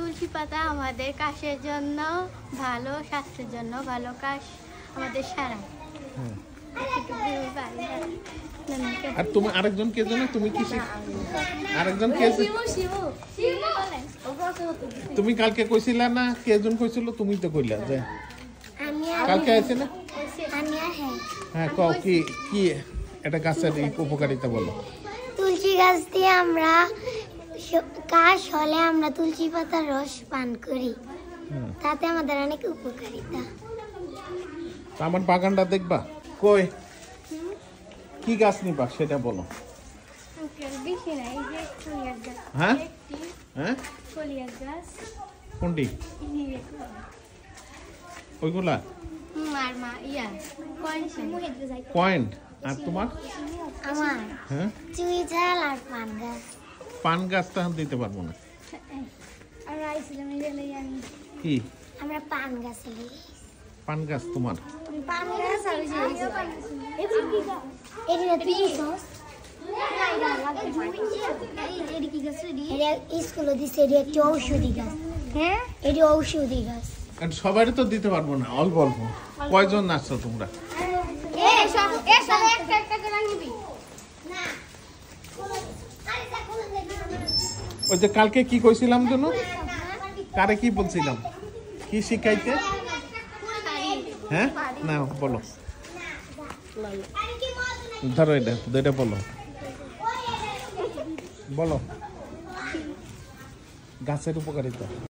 তুলসী পাতা আমাদের কাশের জন্য ভালো, স্বাস্থ্যের জন্য ভালো, কাশ আমাদের সারায়। আর তুমি আরেকজন কে জানো? তুমি কি আরেকজন কে? তুমি কালকে কইছিলা না? কেজন কইছিল? তুমি তো কইলা যে কালকে আইছে না? হ্যাঁ, কও কি কি এটা গাছের উপকারিতা বলো। তুলসী গাছ দিয়ে আমরা কাশ হলে আমরা তুলসী পাতার রস পান করি, তাতে আমাদের অনেক উপকারিতা। আমার বাগানটা দেখবা? কই কি গাছ নিবা সেটা বলো। হ্যাঁ হ্যাঁ, কোনটি? ওইগুলা পয়েন্ট। আর তোমার? আমার হ্যাঁ, চুইঝাল আর পান গাছ। পান গাছটা দিতে পারবো না। কি আমরা পান গাছ, পান গাছ তোমার? পান গাছ আর স্কুলে দিচ্ছে, এটি একটি ঔষধি গাছ। হ্যাঁ, এটি ঔষধি গাছ। সবারই তো দিতে পারবো না, অল্প অল্প। কয়জন আছো তোমরা? ওই যে কালকে কি কইছিলাম যেন? কারে কি বলছিলাম? কি শিখাইতে? হ্যাঁ, না বলো, ধরো এটা দুইটা বলো, বলো গাছের উপকারিতা।